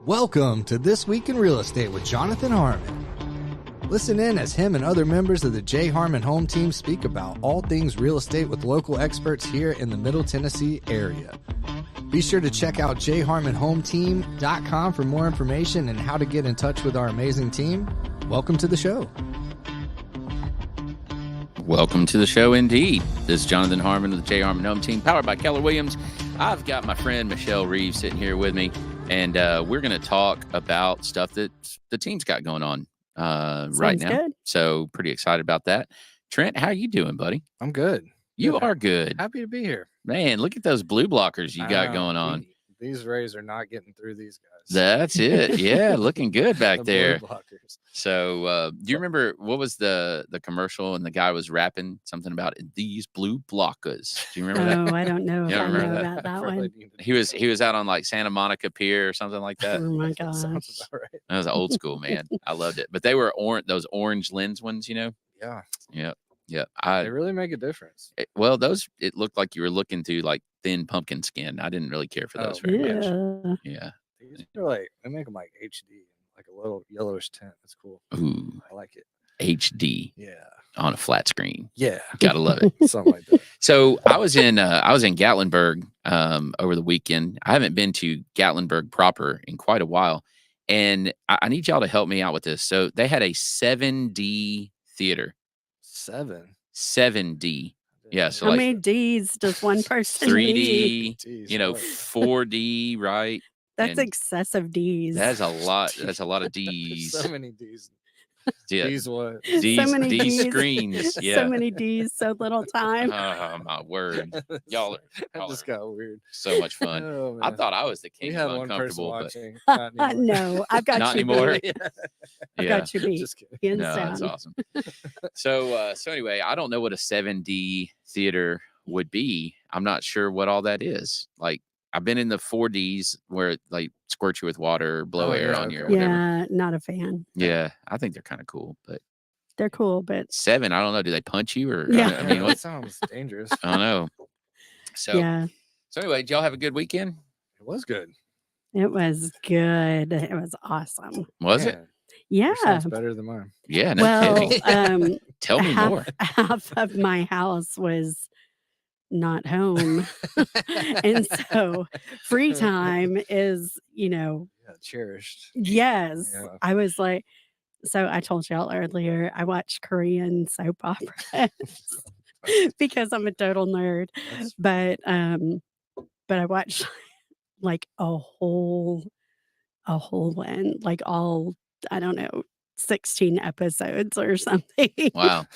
Welcome to This Week in Real Estate with Jonathan Harmon. Listen in as him and other members of the J Harmon Home Team speak about all things real estate with local experts here in the Middle Tennessee area. Be sure to check out jharmonhometeam.com for more information and how to get in touch with our amazing team. Welcome to the show. Welcome to the show indeed. This is Jonathan Harmon of the J Harmon Home Team, powered by Keller Williams. I've got my friend Michelle Reeves sitting here with me, and we're going to talk about stuff that the team's got going on right now. Good. So pretty excited about that. Trent, how you doing, buddy? I'm good. You are good. Happy to be here. Man, look at those blue blockers you got going on. These rays are not getting through these guys. That's it. Yeah, looking good back The there. blue blockers. So do you remember what was the commercial and the guy was rapping something about these blue blockers? Do you remember that? Oh, I don't know if Yeah, I remember know that? about that one. He was out on like Santa Monica Pier or something like that. Oh my That gosh. sounds about right. That was old school, man. I loved it. But they were those orange lens ones, you know? Yeah, Yep. Yep. they really make a difference. Well, those, it looked like you were looking through like thin pumpkin skin. I didn't really care for those very much. Yeah. Yeah. These are like, they make them like HD, like a little yellowish tint. That's cool. Ooh, I like it. HD Yeah. on a flat screen. Yeah. Gotta love it. Something like that. So I was in Gatlinburg over the weekend. I haven't been to Gatlinburg proper in quite a while, and I need y'all to help me out with this. So they had a 7D theater. 7D. Yeah. So How like many D's does one person 3D, need? Jeez, you know, what? 4D, right? That's and excessive D's. That's a lot. That's a lot of D's. So many D's. Yeah. D's what? D's, so many D's Ds. screens. Yeah. So many D's, so little time. Oh my word. Y'all That just got weird. so much fun. Oh, I man. thought I was the we king had of one person uncomfortable, but watching. Not anymore. No, I've got Not you anymore? beat. Yeah. I've yeah. got you beat. Just kidding. Hands No, that's down. awesome. So anyway, I don't know what a 7D theater would be. I'm not sure what all that is. Like I've been in the 4Ds where it, like squirt you with water, or blow Oh, air yeah, on you or okay. whatever. Yeah, not a fan. Yeah, I think they're kind of cool, but They're cool, but 7, I don't know. Do they punch you or? Yeah. I mean, that what? sounds dangerous. I don't know. So, yeah, so anyway, did y'all have a good weekend? It was good. it was good. It was awesome. Was it? Man, Yeah. yours sounds better than mine. Yeah, no Well, kidding. Tell me more. half of my house was not home. And so free time is, Yeah, cherished. yes. Yeah. I was like, so I told y'all earlier, I watch Korean soap operas because I'm a total nerd. That's- But I watched like a whole one, like all, I don't know, 16 episodes or something. Wow.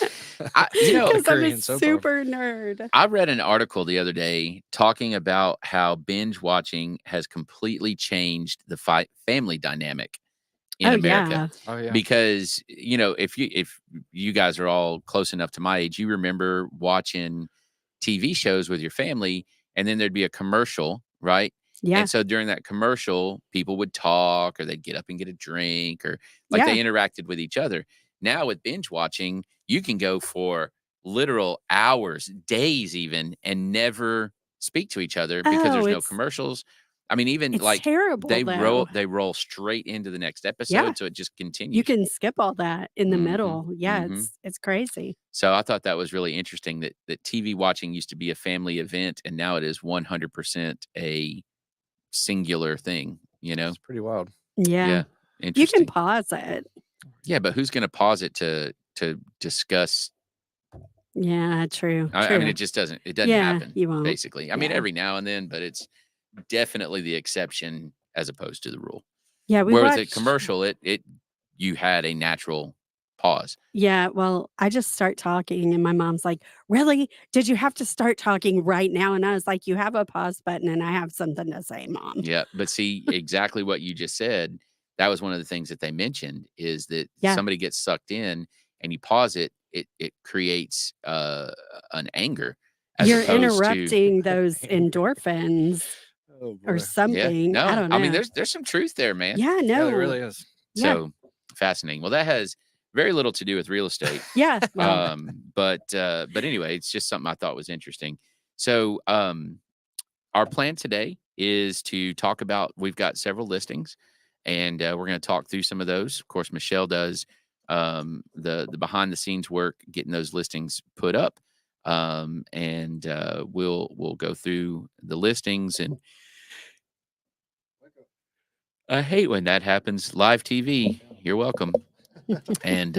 You know, Because I'm a Korean soap opera. super nerd. I read an article the other day talking about how binge watching has completely changed the family dynamic in America. Yeah. Oh yeah. Because, you know, if you guys are all close enough to my age, you remember watching TV shows with your family, and then there'd be a commercial, right? Yeah. And so during that commercial, people would talk, or they'd get up and get a drink, or like Yeah. they interacted with each other. Now with binge watching, you can go for literal hours, days even, and never speak to each other because Oh, there's no it's- commercials. I mean, even It's like terrible. they though. roll straight into the next episode, Yeah. so it just continues. You can skip all that in the Mhm, middle. Yeah, mhm. it's crazy. So I thought that was really interesting that TV watching used to be a family event, and now it is 100% a singular thing. You know? It's pretty wild. Yeah. You Interesting. can pause it. Yeah, but who's going to pause it to discuss? Yeah, true. I true. mean, it just doesn't. It doesn't Yeah, happen. you won't. Basically, I mean, Yeah. every now and then, but it's definitely the exception as opposed to the rule. Yeah, we Whereas watched at commercial, you had a natural pause. Yeah, well, I just start talking and my mom's like, "Really? Did you have to start talking right now?" And I was like, "You have a pause button and I have something to say, Mom." Yeah, but see exactly what you just said. That was one of the things that they mentioned is that Yeah. somebody gets sucked in and you pause it. It creates an anger. As You're opposed to- interrupting those endorphins Oh boy. or Yeah, something. no, I don't know. mean, there's some truth there, man. yeah, Yeah, no. it really is. Yeah. So fascinating. Well, that has very little to do with real estate. Yeah. Well, But anyway, it's just something I thought was interesting. So our plan today is to talk about, we've got several listings, and we're going to talk through some of those. Of course, Michelle does the behind the scenes work, getting those listings put up, and we'll go through the listings. And I hate when that happens. Live TV, you're welcome. And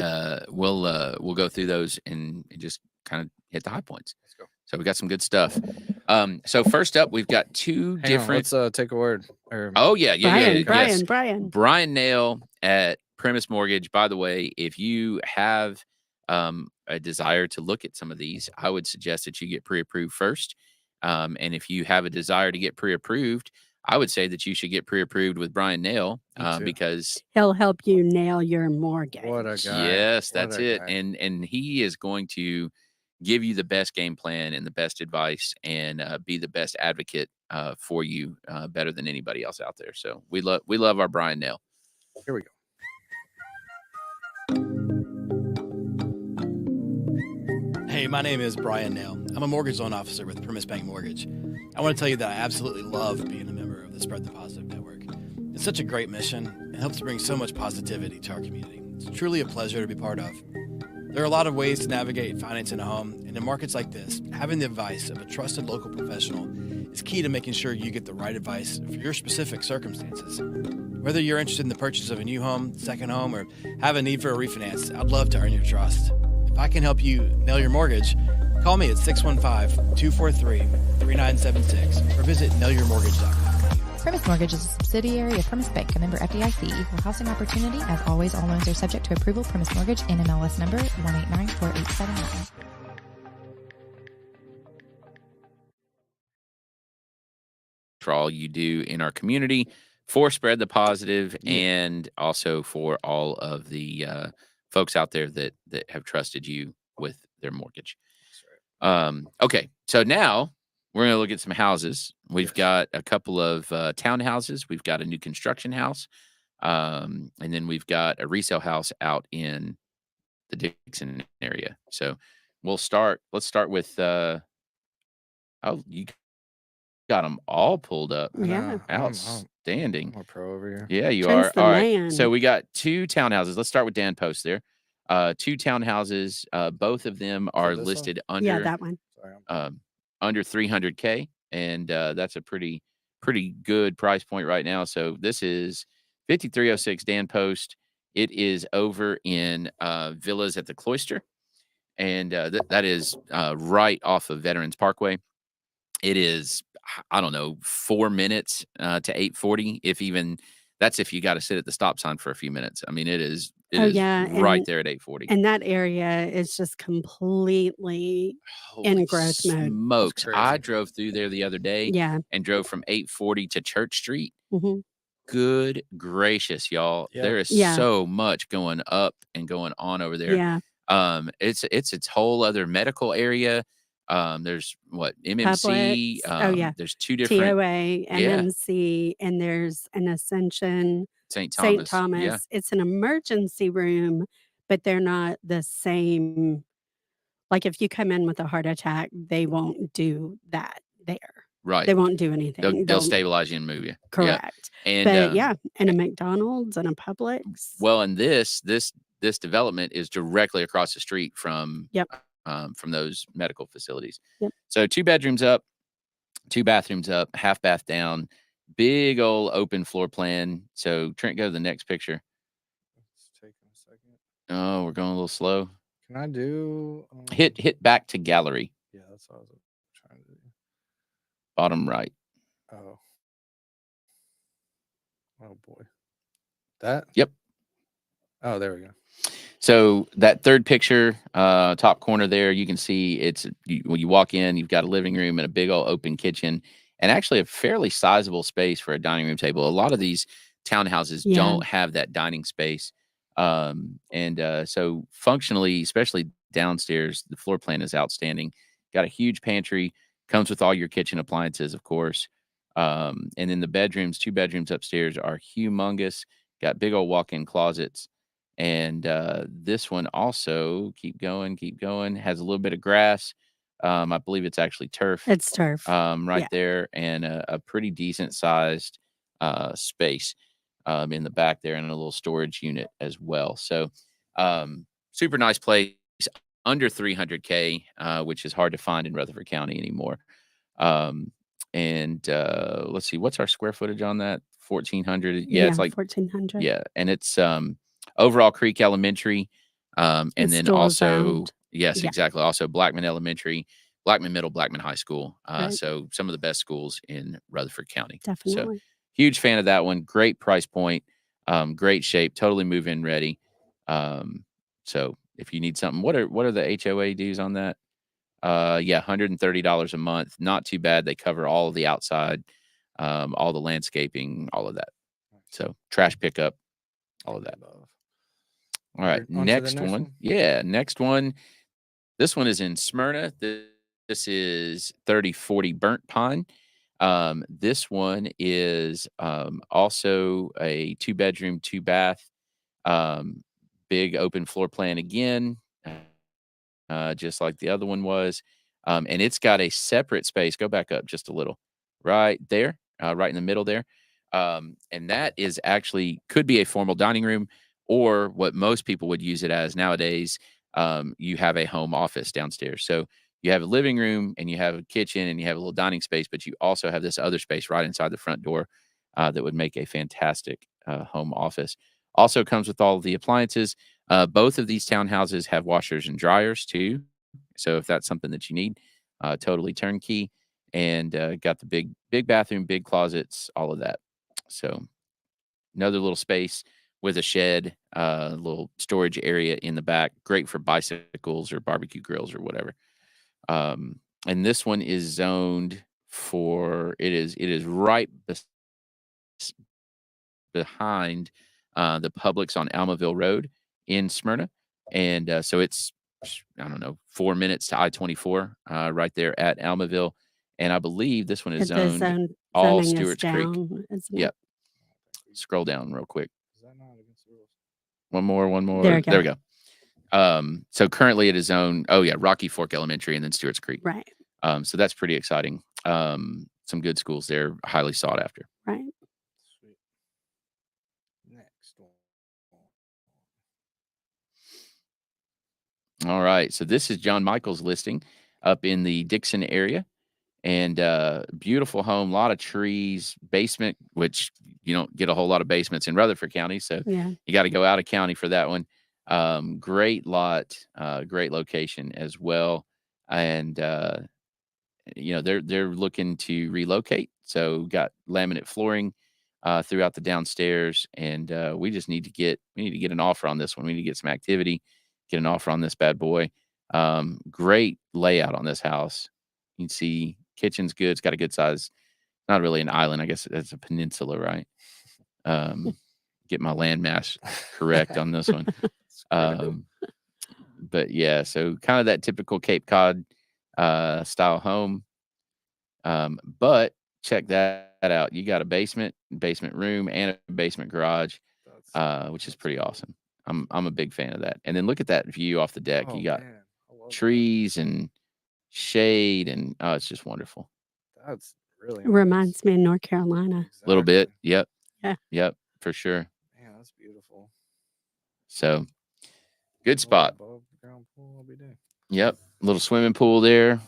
we'll go through those and just kind of hit the high points. Let's go. So we got some good stuff. So first up, we've got two different. Let's take a word. Oh yeah. Yes. Brian. Brian Nail at Premise Mortgage. By the way, if you have a desire to look at some of these, I would suggest that you get pre-approved first. And if you have a desire to get pre-approved, I would say that you should get pre-approved with Brian Nail because he'll help you nail your mortgage. What a guy. Yes, that's it. And he is going to give you the best game plan and the best advice and be the best advocate for you, better than anybody else out there. So we love our Brian Nail. Here we go. Hey, my name is Brian Nail. I'm a mortgage loan officer with Premise Bank Mortgage. I want to tell you that I absolutely love being a member of the Spread the Positive Network. It's such a great mission and helps bring so much positivity to our community. It's truly a pleasure to be part of. There are a lot of ways to navigate financing a home, and in markets like this, having the advice of a trusted local professional is key to making sure you get the right advice for your specific circumstances. Whether you're interested in the purchase of a new home, second home, or have a need for a refinance, I'd love to earn your trust. If I can help you nail your mortgage, call me at 615-243-3976 or visit nailyourmortgage.com. Premise Mortgage is a subsidiary of Premise Bank, a member FDIC, equal housing opportunity. As always, all loans are subject to approval. Premise Mortgage, NMLS number 1894879. For all you do in our community, for Spread the Positive, and also for all of the folks out there that have trusted you with their mortgage. Okay, so now we're going to look at some houses. We've got a couple of townhouses. We've got a new construction house, and then we've got a resale house out in the Dixon area. So let's start with you got them all pulled up. Yeah. Outstanding. I'm a pro over here. Yeah, you Prince are. the All right. man. So we got two townhouses. Let's start with Dan Post there. Two townhouses. Both of them are listed under that one. under 300K, and that's a pretty good price point right now. So this is 5306 Dan Post. It is over in Villas at the Cloister, and that is right off of Veterans Parkway. It is, I don't know, 4 minutes to 840, if even. That's if you got to sit at the stop sign for a few minutes. I mean, it is right there at 840. And that area is just completely in growth mode. Smokes. I drove through there the other day and drove from 840 to Church Street. Mm-hmm. Good gracious, y'all. Yeah. There is so much going up and going on over there. Yeah. It's its whole other medical area. There's MMC. There's two different TOA, MMC, and there's an Ascension, St. Thomas. Yeah. It's an emergency room, but they're not the same. Like if you come in with a heart attack, they won't do that there. Right. They won't do anything. They'll stabilize you and move you. Correct. Yeah. And a McDonald's and a Publix. Well, and this development is directly across the street from those medical facilities. Yep. So 2 bedrooms up, 2 bathrooms up, half bath down, big old open floor plan. So Trent, go to the next picture. It's taking a second. Oh, we're going a little slow. Can I do hit back to gallery? Yeah, that's what I was trying to do. Bottom right. Oh boy. That? Yep. Oh, there we go. So that third picture, top corner there, you can see when you walk in, you've got a living room and a big old open kitchen, and actually a fairly sizable space for a dining room table. A lot of these townhouses don't have that dining space. So functionally, especially downstairs, the floor plan is outstanding. Got a huge pantry, comes with all your kitchen appliances, of course. And then the bedrooms, 2 bedrooms upstairs are humongous, got big old walk-in closets. And this one also, keep going, has a little bit of grass. I believe it's actually turf. It's turf. There, and a pretty decent sized space. in the back there, and a little storage unit as well. So super nice place, under 300K, which is hard to find in Rutherford County anymore. And let's see, what's our square footage on that? 1,400. Yeah, it's like 1,400. yeah, and it's Overall Creek Elementary, and It's then still also around. yes, Yeah. exactly. Also Blackman Elementary, Blackman Middle, Blackman High School. Right. So some of the best schools in Rutherford County. So Definitely. huge fan of that one. Great price point, great shape, totally move in ready. So if you need something, what are the HOA dues on that? Yeah, $130 a month. Not too bad. They cover all of the outside, all the landscaping, all of that. So trash pickup, all of that. All right, On to the next next one. one? Yeah, next one. This one is in Smyrna. This is 3040 Burnt Pine. This one is also a 2-bedroom, 2-bath, big open floor plan again, just like the other one was. And it's got a separate space. Go back up just a little, right there, right in the middle there. And that is actually could be a formal dining room, or what most people would use it as nowadays. You have a home office downstairs. So you have a living room and you have a kitchen and you have a little dining space, but you also have this other space right inside the front door that would make a fantastic home office. Also comes with all of the appliances. Both of these townhouses have washers and dryers too. So if that's something that you need, totally turnkey, and got the big bathroom, big closets, all of that. So another little space with a shed, little storage area in the back. Great for bicycles or barbecue grills or whatever. And this one is zoned for it is right behind the Publix on Almaville Road in Smyrna, and so it's I don't know 4 minutes to I-24 right there at Almaville, and I believe this one is The zoned all zoning is Stewart's Creek. down, isn't it? Yep. Scroll down real quick. Is that not against the rules? One more. There we we go. So currently it is zoned. Oh yeah, Rocky Fork Elementary and then Stewart's Creek. Right. So that's pretty exciting. Some good schools there, highly sought after. Right. Sweet. Next one. All right. So this is John Michael's listing up in the Dixon area, and beautiful home, a lot of trees, basement, which you don't get a whole lot of basements in Rutherford County. So Yeah. you got to go out of county for that one. Great lot, great location as well. And, they're looking to relocate. So got laminate flooring throughout the downstairs. And we need to get an offer on this one. We need to get some activity, get an offer on this bad boy. Great layout on this house. You can see kitchen's good. It's got a good size. Not really an island. I guess it's a peninsula, right? Get my landmass correct on this one. But yeah, so kind of that typical Cape Cod style home. But check that out. You got a basement room, and a basement garage, which is pretty awesome. I'm a big fan of that. And then look at that view off the deck. You got trees and shade, and it's just wonderful. That's really Reminds me of North Carolina. A little bit. Yep. Yeah. Yep, for sure. Man, that's beautiful. So good spot. Above ground pool, I'll be damned. Yep. Little swimming pool there.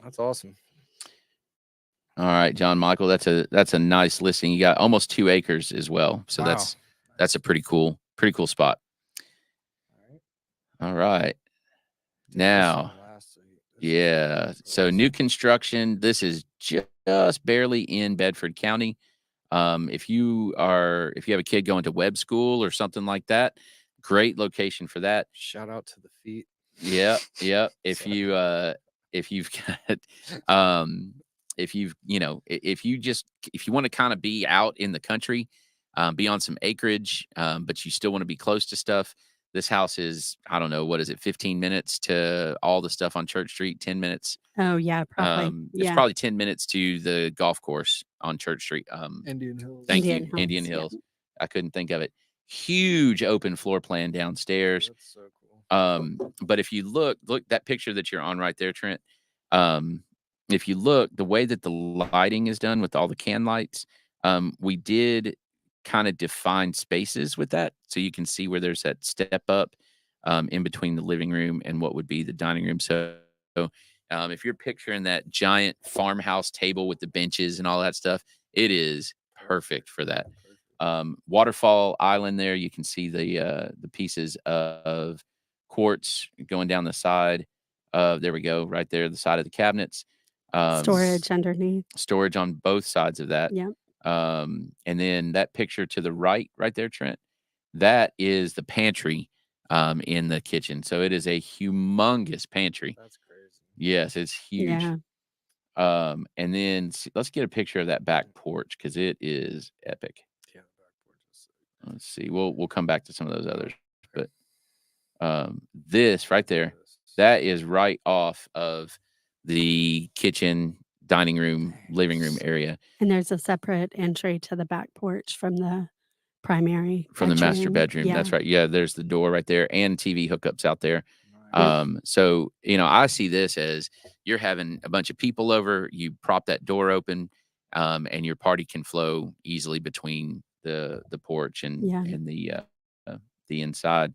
That's awesome. All right, John Michael. That's a nice listing. You got almost 2 acres as well. So Wow. that's a pretty cool spot. All right. Now, yeah. So new construction. This is just barely in Bedford County. If you have a kid going to web school or something like that, great location for that. Shout out to the feet. Yeah. If you've got, if you want to kind of be out in the country, be on some acreage, but you still want to be close to stuff. This house is, I don't know, what is it, 15 minutes to all the stuff on Church Street, 10 minutes. Oh, yeah, probably. It's probably 10 minutes to the golf course on Church Street. Indian Hills. Thank you, Indian Indian Hills, Hills. I couldn't think of it. Huge open floor plan downstairs. That's so cool. But if you look that picture that you're on right there, Trent, if you look, the way that the lighting is done with all the can lights, we did kind of defined spaces with that. So you can see where there's that step up in between the living room and what would be the dining room. So if you're picturing that giant farmhouse table with the benches and all that stuff, it is perfect for that. Waterfall island there, you can see the pieces of quartz going down the side. There we go, right there, the side of the cabinets. Storage underneath. Storage on both sides of that. Yep. And then that picture to the right there, Trent, that is the pantry in the kitchen. So it is a humongous pantry. That's crazy. Yes, it's huge. Yeah. And then let's get a picture of that back porch because it is epic. Yeah, the back porch is sick. Let's see. We'll come back to some of those others, but this right there, that is right off of the kitchen, dining room, living room area. And there's a separate entry to the back porch from the primary from the master bedroom. Yeah. That's right. Yeah, there's the door right there and TV hookups out there. Nice. So I see this as you're having a bunch of people over, you prop that door open, and your party can flow easily between the porch and Yeah. and the inside.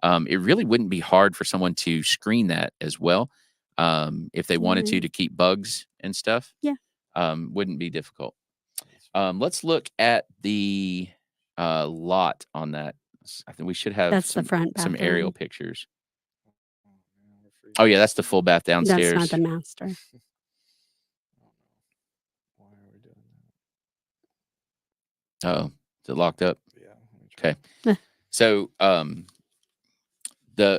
It really wouldn't be hard for someone to screen that as well. If they wanted to keep bugs and stuff. Yeah. Wouldn't be difficult. Let's look at the lot on that. I think we should have That's the front some bathroom. aerial pictures. Oh yeah, that's the full bath downstairs. That's not the master. Why are we doing that? Oh, is it locked up? Yeah. let me try. Okay. So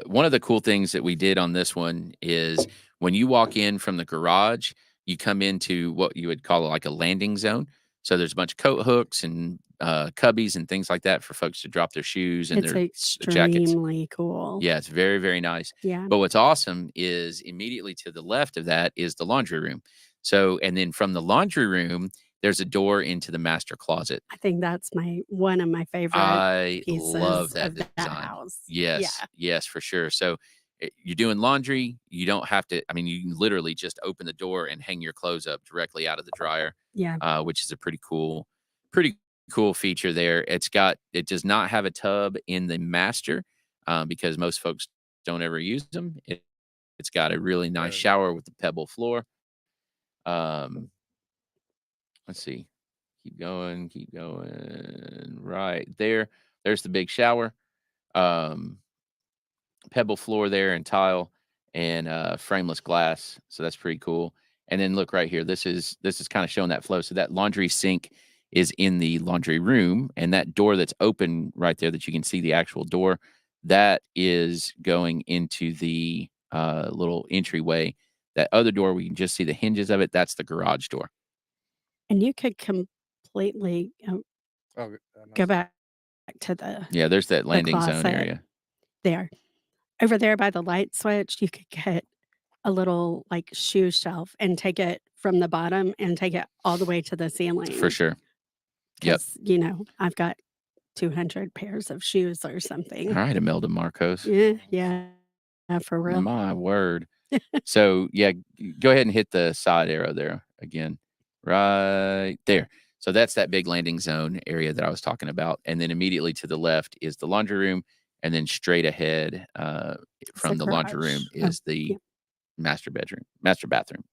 one of the cool things that we did on this one is when you walk in from the garage, you come into what you would call like a landing zone. So there's a bunch of coat hooks and cubbies and things like that for folks to drop their shoes and It's their jackets. extremely cool. Yeah, it's very, very nice. Yeah. But what's awesome is immediately to the left of that is the laundry room. So, and then from the laundry room, there's a door into the master closet. I think that's one of my favorite I pieces love that of that design. house. Yes, yes, for sure. So you're doing laundry. You don't have to, I mean, you can literally just open the door and hang your clothes up directly out of the dryer, Yeah. which is a pretty cool feature there. It does not have a tub in the master because most folks don't ever use them. It's got a really nice shower with the pebble floor. Let's see. Keep going. Right there. There's the big shower. Pebble floor there and tile and frameless glass. So that's pretty cool. And then look right here. This is kind of showing that flow. So that laundry sink is in the laundry room, and that door that's open right there that you can see the actual door, that is going into the little entryway. That other door, we can just see the hinges of it. That's the garage door. And you could completely go back to the there's that landing zone closet. area. There. Over there by the light switch, you could get a little like shoe shelf and take it from the bottom and take it all the way to the ceiling. For sure. Yep. Because, I've got 200 pairs of shoes or something. All right, Imelda Marcos. Yeah, for real. My word. So, go ahead and hit the side arrow there again. Right there. So that's that big landing zone area that I was talking about. And then immediately to the left is the laundry room. And then straight ahead from the laundry room is the master bathroom,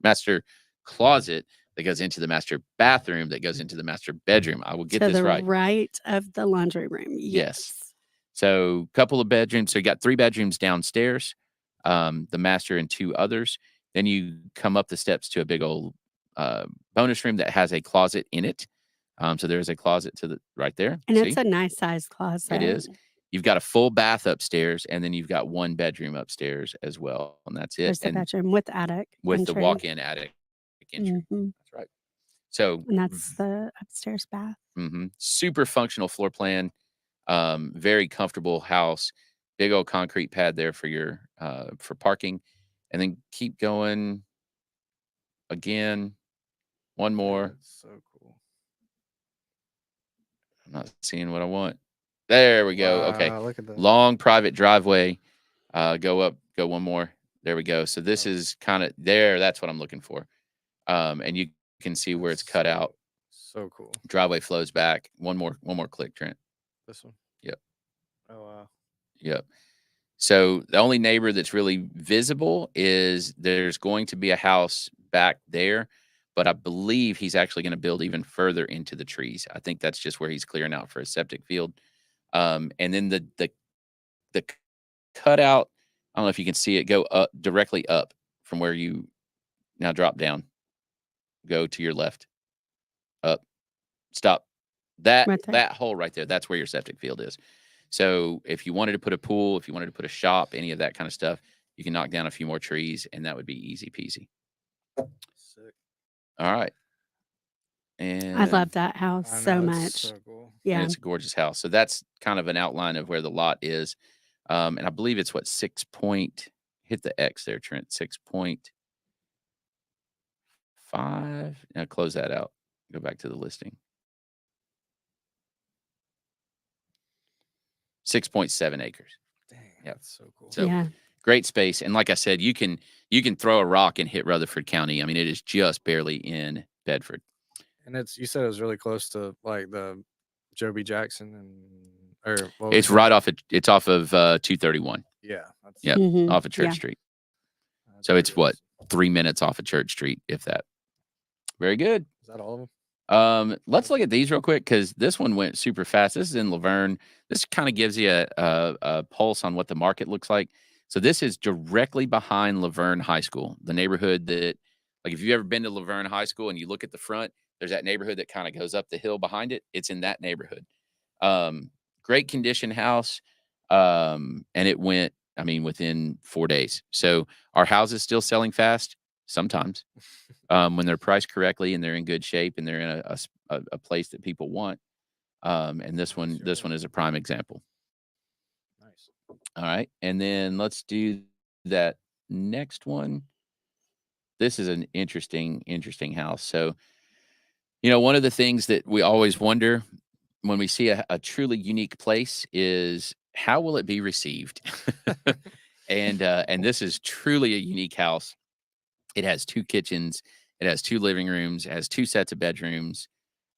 master closet that goes into the master bathroom that goes into the master bedroom. I will get this right. To the right of the laundry room. Yes. So couple of bedrooms. So you got 3 bedrooms downstairs, the master and 2 others. Then you come up the steps to a big old bonus room that has a closet in it. So there's a closet to the right there. And it's a nice sized closet. It is. You've got a full bath upstairs, and then you've got 1 bedroom upstairs as well, and that's it. There's the bedroom with attic. With entry. the walk-in attic entry. Mhm. That's right. So, and that's the upstairs bath. Super functional floor plan. Very comfortable house. Big old concrete pad there for your for parking, and then keep going. Again, one more. That's so cool. I'm not seeing what I want. There we go. Wow, okay. Look at that. Long private driveway. Go up. Go one more. There we go. So this is kind of there. That's what I'm looking for. And you can see where it's cut out. So cool. Driveway flows back. One more click, Trent. This one. Yep. Oh wow. Yep. So the only neighbor that's really visible is there's going to be a house back there, but I believe he's actually going to build even further into the trees. I think that's just where he's clearing out for a septic field. And then the cutout, I don't know if you can see it, go up directly up from where you now drop down. Go to your left. Up. Stop. That Right there. that hole right there, that's where your septic field is. So if you wanted to put a pool, if you wanted to put a shop, any of that kind of stuff, you can knock down a few more trees and that would be easy peasy. Sick. All right. I And love that house I so know, much. it's so cool. Yeah. it's a gorgeous house. So that's kind of an outline of where the lot is. And I believe it's what 6 point, hit the X there, Trent, 6.5. Now close that out. Go back to the listing. 6.7 acres. Dang, Yep. that's so cool. So yeah. great space. And like I said, you can throw a rock and hit Rutherford County. I mean, it is just barely in Bedford. And you said it was really close to like the Joby Jackson or what was It's right off it's off of 231. Yeah. That's, Yep. Mhm. Off of Church Yeah. Street. that's So it's pretty what, awesome. 3 minutes off of Church Street, if that. Very good. Is that all of them? Let's look at these real quick because this one went super fast. This is in Laverne. This kind of gives you a pulse on what the market looks like. So this is directly behind Laverne High School, the neighborhood that, like, if you've ever been to Laverne High School and you look at the front, there's that neighborhood that kind of goes up the hill behind it. It's in that neighborhood. Great condition house. And it went, I mean, within 4 days. So our house is still selling fast sometimes. When they're priced correctly and they're in good shape and they're in a place that people want. And this one is a prime example. Nice. All right. And then let's do that next one. This is an interesting house. So, one of the things that we always wonder when we see a truly unique place is how will it be received? And this is truly a unique house. It has 2 kitchens. It has 2 living rooms. It has 2 sets of bedrooms.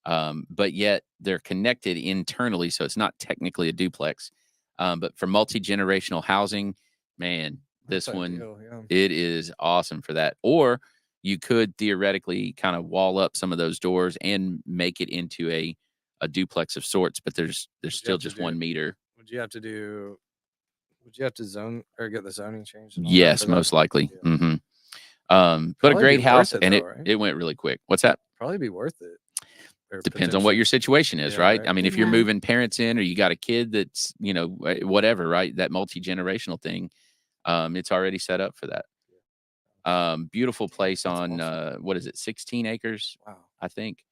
But yet they're connected internally. So it's not technically a duplex. But for multi-generational housing, man, this That's one, ideal, yeah. it is awesome for that. Or you could theoretically kind of wall up some of those doors and make it into a duplex of sorts. But there's still have to just 1 meter. Would you have to zone or get the zoning changed? and all that Yes, for that? most likely. Yeah. Mm-hmm. But a Probably great be house, worth it and though, right? it went really quick. What's that? Probably be worth it. Or Depends on what your potentially. situation is, Yeah, right? right. I mean, if you're Yeah. moving parents in or you got a kid that's, whatever, right? That multi-generational thing, it's already set up for that. Beautiful place That's on, awesome. what is it, 16 acres, Wow. I think.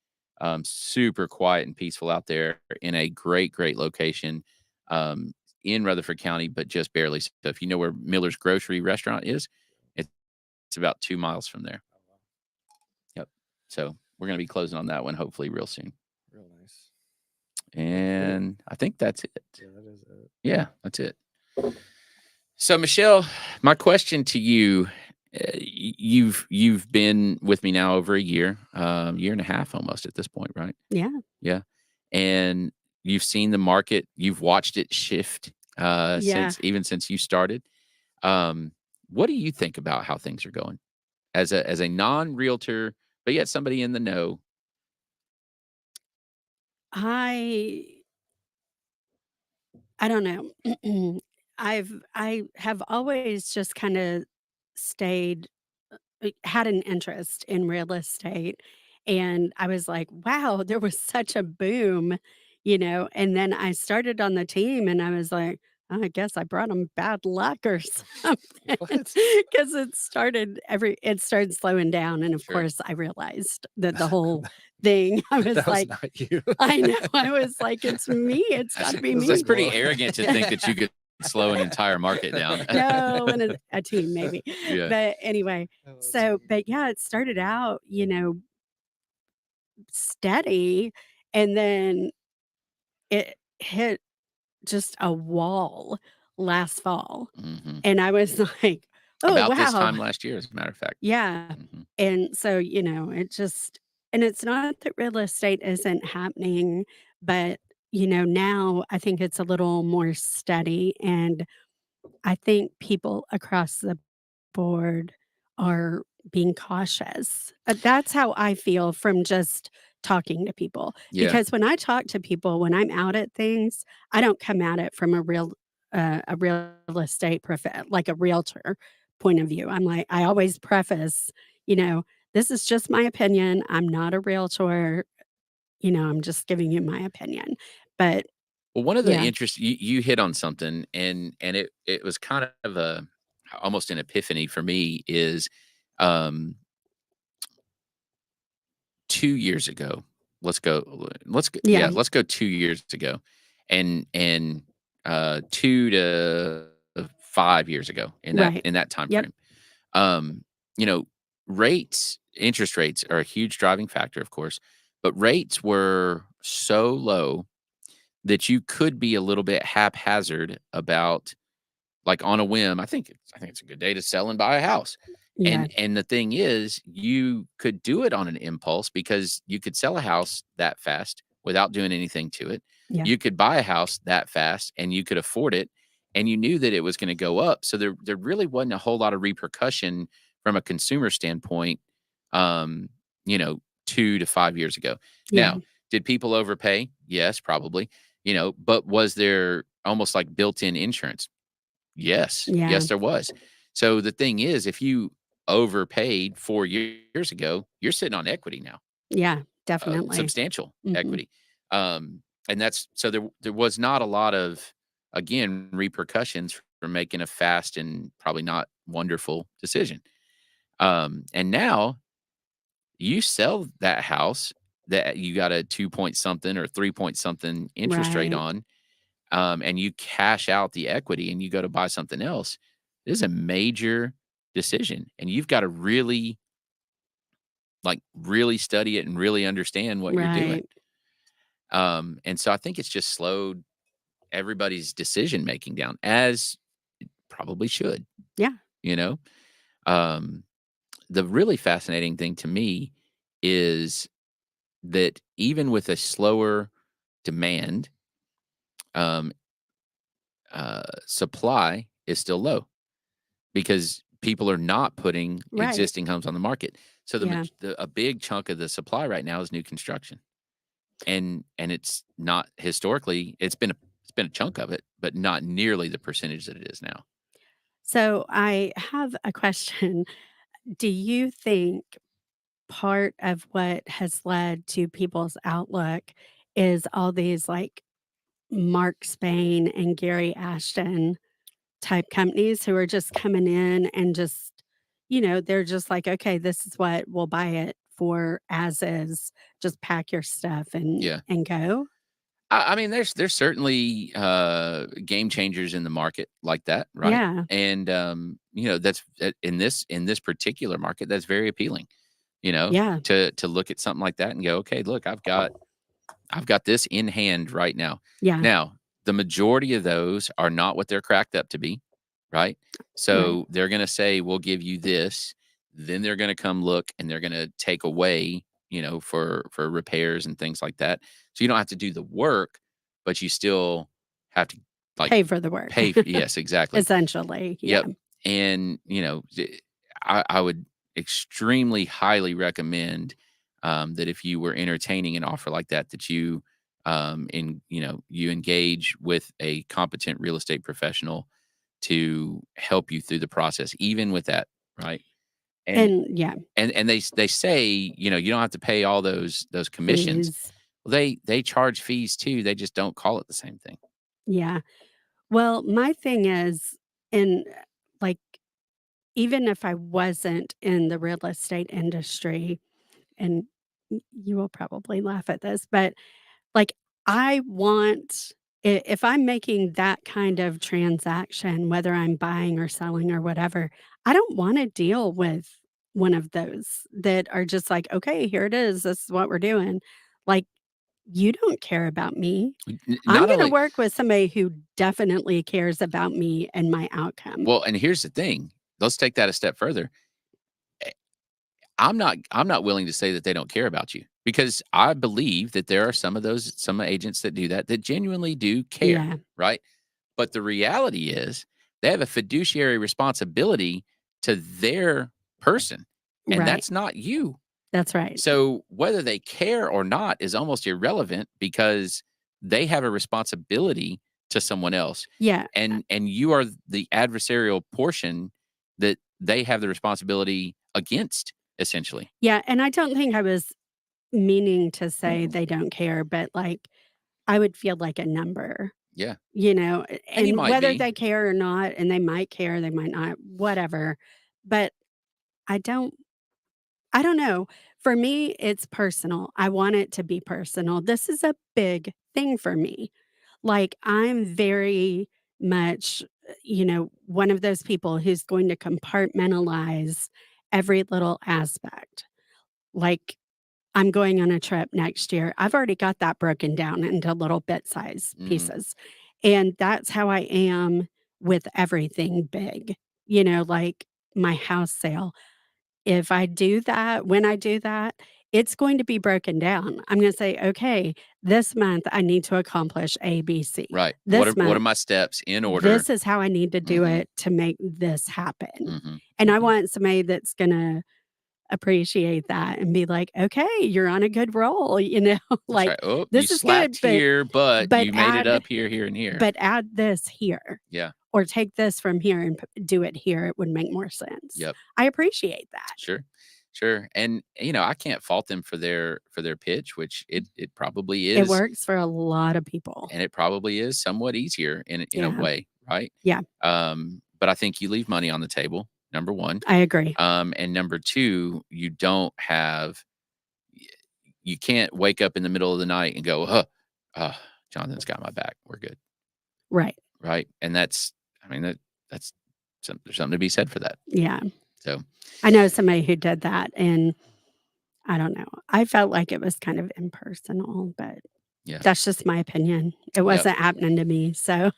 Super quiet and peaceful out there in a great, great location in Rutherford County, but just barely. So if you know where Miller's Grocery Restaurant is, it's about 2 miles from there. Yep. So we're going to be closing on that one hopefully real soon. Real nice. And I think that's it. Yeah, that is it. Yeah, that's it. So Michelle, my question to you, you've been with me now over a year, year and a half almost at this point, right? Yeah. Yeah. And you've seen the market, you've watched it shift Yeah. since you started. What do you think about how things are going as a non-realtor, but yet somebody in the know? I don't know. I have always just kind of stayed had an interest in real estate, and I was like, "Wow, there was such a boom," and then I started on the team and I was like, "Oh, I guess I brought them bad luck or something," What? because it started slowing down, and of Sure. course, I realized that the whole thing, I was That was like, not you. I know, I was like, "It's me, it's gotta be me." That's pretty Well- arrogant to think that you could slow an entire market down. No, and a team maybe. Yeah. But anyway, but yeah, it started out, steady, and then it hit just a wall last fall. Mhm. And I was like, "Oh, About this wow." time last year, as a matter of fact. Yeah. Mhm. And so, And it's not that real estate isn't happening, but, now I think it's a little more steady, and I think people across the board are being cautious. That's how I feel from just talking to people. Yeah. Because when I talk to people, when I'm out at things, I don't come at it from a real estate like a realtor point of view. I'm like, I always preface, you know, this is just my opinion. I'm not a realtor. I'm just giving you my opinion. But Well, one of the yeah, interests you hit on something, and it was kind of a almost an epiphany for me is, um, 2 years ago. yeah, Let's go 2 years ago, and 2 to 5 years ago right. in that time Yep. frame. Um, you know, interest rates are a huge driving factor, of course, but rates were so low that you could be a little bit haphazard about, like, on a whim, I think it's a good day to sell and buy a house. Yeah, And the thing is, you could do it on an impulse because you could sell a house that fast without doing anything to it. yeah, You could buy a house that fast and you could afford it, and you knew that it was going to go up. So there really wasn't a whole lot of repercussion from a consumer standpoint, um, 2 to 5 years ago. yeah, Now, did people overpay? Yes, probably. But was there almost like built-in insurance? Yes. yeah, Yes, there was. So the thing is, if you overpaid 4 years ago, you're sitting on equity now, yeah, definitely. substantial Mhm. equity. And that's so there was not a lot of, again, repercussions for making a fast and probably not wonderful decision. And now you sell that house that you got a 2 point something or 3 point something interest rate Right, on, and you cash out the equity and you go to buy something else, this is a major decision. And you've got to really, like, really study it and really understand what you're doing. right. And so I think it's just slowed everybody's decision making down, as probably should, Yeah, you know? Um, the really fascinating thing to me is that even with a slower demand, um, supply is still low, because people are not putting right. existing homes on the market. So Yeah, a big chunk of the supply right now is new construction, and it's not historically. It's been a chunk of it, but not nearly the percentage that it is now. so I have a question. Do you think part of what has led to people's outlook is all these, like, Mark Spain and Gary Ashton type companies who are just coming in and just, they're just like, "Okay, this is what we'll buy it for as is. Just pack your stuff and Yeah, go?" I mean, there's certainly game changers in the market like that, right? Yeah, And that's in this particular market, that's very appealing. yeah, To look at something like that and go, okay, look, I've got this in hand right now. yeah, Now, the majority of those are not what they're cracked up to be, right? right. So they're going to say, we'll give you this. Then they're going to come look and they're going to take away, for repairs and things like that. So you don't have to do the work, but you still have to, like, Pay for the work, pay. Yes, exactly. essentially, yeah, Yep. And, I would extremely highly recommend, that if you were entertaining an offer like that, that you engage with a competent real estate professional to help you through the process, even with that, right? And and yeah, they say, you don't have to pay all those commissions. fees, Well, they charge fees too. They just don't call it the same thing. yeah. Well, my thing is, in like, even if I wasn't in the real estate industry, and you will probably laugh at this, but, like, I want, if I'm making that kind of transaction, whether I'm buying or selling or whatever, I don't wanna deal with one of those that are just like, "Okay, here it is. This is what we're doing." Like, you don't care about me. I'm Not gonna only work with somebody who definitely cares about me and my outcome. Well, and here's the thing. Let's take that a step further. I'm not willing to say that they don't care about you, because I believe that there are some agents that do that genuinely do care, Yeah, right? But the reality is they have a fiduciary responsibility to their person, and right. that's not you. That's right. So whether they care or not is almost irrelevant, because they have a responsibility to someone else. Yeah, And you are the adversarial portion that they have the responsibility against, essentially. yeah, and I don't think I was meaning to say they don't care, but, like, I would feel like a number, Yeah. And you and might whether be. they care or not, and they might care, they might not, whatever, but I don't I don't know. For me, it's personal. I want it to be personal. This is a big thing for me. Like, I'm very much, one of those people who's going to compartmentalize every little aspect. Like, I'm going on a trip next year. I've already got that broken down into little bit size Mhm. pieces. And that's how I am with everything big, like my house sale. If I do that, when I do that, it's going to be broken down. I'm gonna say, "Okay, this month I need to accomplish A, B, C. Right. This What are month, my steps in order? this is how I need to do Mhm. it to make this happen." Mhm. And I Mhm. want somebody that's gonna appreciate that and be like, "Okay, you're on a good roll," That's like, right. Oh, you "This is good, slacked here, but but you made it add up here, here, and here. but add this here, Yeah. or take this from here and do it here, it would make more sense." Yep. I appreciate that. Sure. Sure. And I can't fault them for their pitch, which it probably It is, works for a lot of people. and it probably is somewhat easier in a Yeah. way, right? Yeah, But I think you leave money on the table, number one. I agree. And number two, you can't wake up in the middle of the night and go, huh, Jonathan's got my back. We're good. Right. Right. And I mean, that's there's something to be said for that. Yeah. So, I know somebody who did that, and I don't know. I felt like it was kind of impersonal, but yeah. that's just my opinion. It Yep. wasn't happening to me, so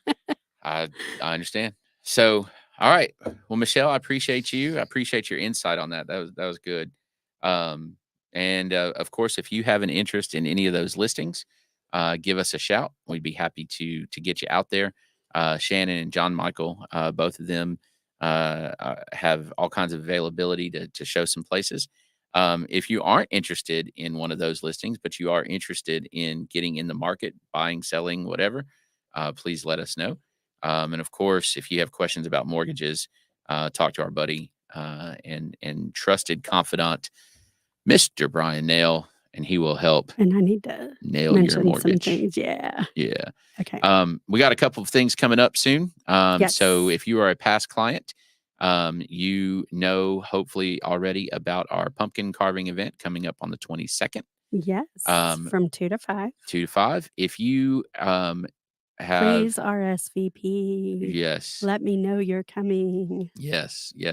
I understand. So, all right. Well, Michelle, I appreciate you. I appreciate your insight on that. That was good. Um, and of course, if you have an interest in any of those listings, give us a shout. We'd be happy to get you out there. Shannon and John Michael, both of them have all kinds of availability to show some places. If you aren't interested in one of those listings, but you are interested in getting in the market, buying, selling, whatever, please let us know. And of course, if you have questions about mortgages, talk to our buddy and trusted confidant, Mr. Brian Nail, and he will help and I need to nail your mention some mortgage. things. Yeah. Yeah. Okay. We got a couple of things coming up soon. So Yes. if you are a past client, you know hopefully already about our pumpkin carving event coming up on the 22nd, Yes. um, From 2 to 5. 2 to 5. If you have Please RSVP. yes, Let me know you're coming. yes. We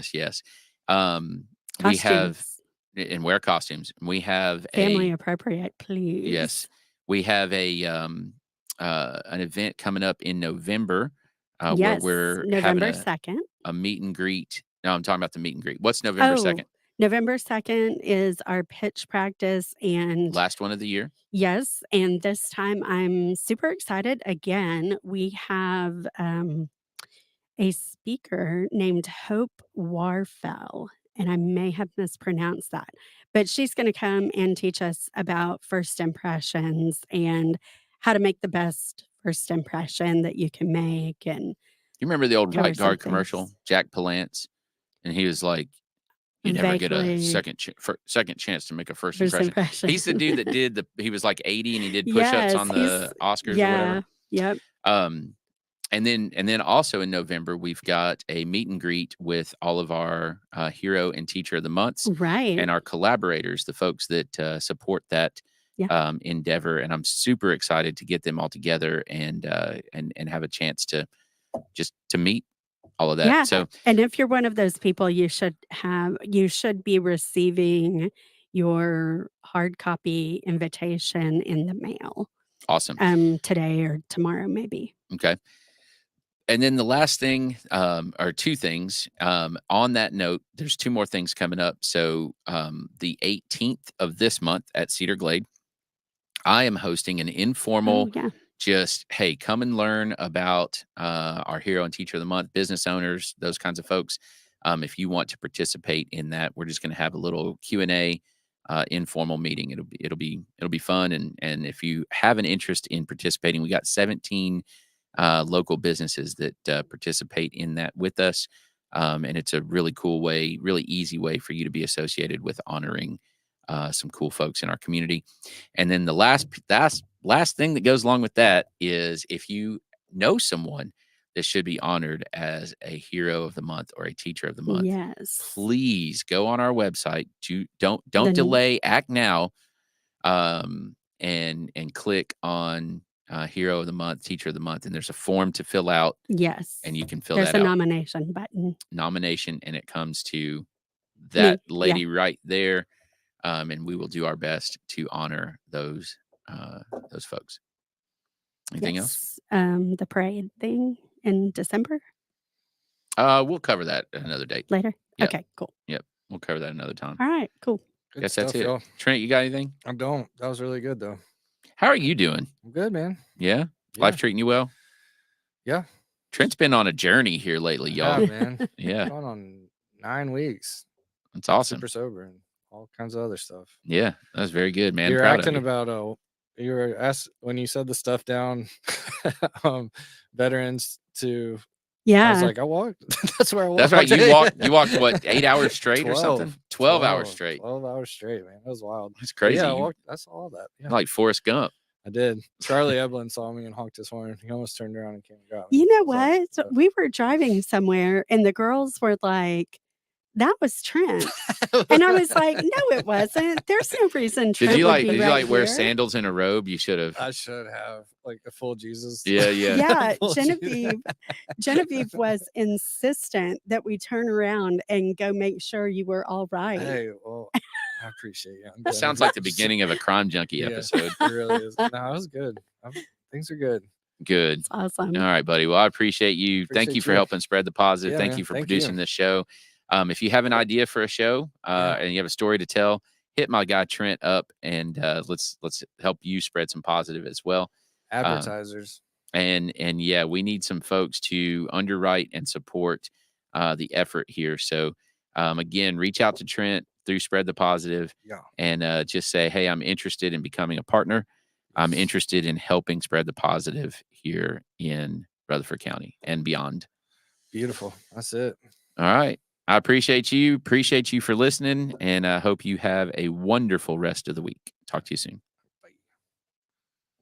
have Costumes. and wear costumes. We have Family a appropriate, yes, please. we have an event coming up in November where Yes. we're having November 2nd. a meet and greet. No, I'm talking about the meet and greet. What's November Oh, 2nd? November 2nd is our pitch practice, and Last one of the year. yes, and this time I'm super excited again. We have, a speaker named Hope Warfel, and I may have mispronounced that, but she's gonna come and teach us about first impressions and how to make the best first impression that you can make and You remember the old cover Right some Guard commercial, things. Jack Palance, and he was like, "You never get a Vaguely second chance to make a first first impression." impression. He's the dude that did he was like 80 and he did push-ups Yes, on he's the Oscars or whatever. yeah, yep, Um, and then also in November, we've got a meet and greet with all of our hero and teacher of the months right, and our collaborators, the folks that support that yeah. endeavor. And I'm super excited to get them all together and have a chance to just to meet all of that. Yeah, So and if you're one of those people, you should be receiving your hard copy invitation in the mail, awesome. today or tomorrow, maybe. Okay. And then the last thing, or two things, on that note, there's two more things coming up. So the 18th of this month at Cedar Glade, I am hosting an Oh, informal, yeah. just, hey, come and learn about our Hero and Teacher of the Month, business owners, those kinds of folks. If you want to participate in that, we're just going to have a little Q&A, informal meeting. It'll be fun. And if you have an interest in participating, we got 17 local businesses that participate in that with us. And it's a really cool way, really easy way for you to be associated with honoring some cool folks in our community. And then the last thing that goes along with that is if you know someone that should be honored as a hero of the month or a teacher of the month, Yes. please go on our website. Don't The- delay. Act now, and click on hero of the month, teacher of the month, and there's a form to fill out, Yes. and you can fill There's that a out. nomination button. Nomination, and it comes to that Me, lady right there, and we will do our best to honor those folks. Anything else? Yes. The parade thing in December We'll cover that at another date. later. Yep. Okay, cool. Yep, we'll cover that another time. All right, cool. Good Guess stuff, that's it. y'all. Trent, you got anything? I don't. That was really good though. How are you doing? I'm good, man. Yeah, Yeah. life treating you well? Yeah. Trent's been on a journey here lately, y'all. Yeah, man. Yeah, Going on 9 weeks. that's awesome. Super sober and all kinds of other stuff. Yeah, that's very good, man. You're Proud acting of you. about you were asked when you said the stuff down, veterans to. I was Yeah. like, I walked. That's where I walked. That's right. You walked what, 8 hours straight or something? 12 hours straight. 12 hours straight, man. That was wild. That's But crazy. yeah, I You- walked. That's all that. Yeah, like Forrest Gump. I did. Charlie Eblin saw me and honked his horn. He almost turned around and came and got me. You know So, what? So we were driving somewhere and the girls were like, that was Trent. And I was like, no, it wasn't. There's no reason Trent Did you would be right wear here. sandals and a robe? You should have. I should have like a full Jesus. Yeah, yeah. Yeah, Full Jesus. Genevieve was insistent that we turn around and go make sure you were all right. Hey, well, I appreciate you. That sounds like the beginning of a crime junkie Yeah. episode. It really is. No, it was good. Things are good. Good. It's awesome. All right, buddy. Well, I appreciate you. Thank Appreciate you for you. helping spread the positive. Yeah, Thank man. you for Thank producing you. this show. If you have an idea for a show and you have a story to tell, hit my guy Trent up, and let's help you spread some positive as well. Advertisers. And yeah, we need some folks to underwrite and support the effort here. So again, reach out to Trent through Spread the Positive, Yeah. and just say, hey, I'm interested in becoming a partner. I'm interested in helping spread the positive here in Rutherford County and beyond. Beautiful. That's it. All right. I appreciate you. Appreciate you for listening, and I hope you have a wonderful rest of the week. Talk to you soon.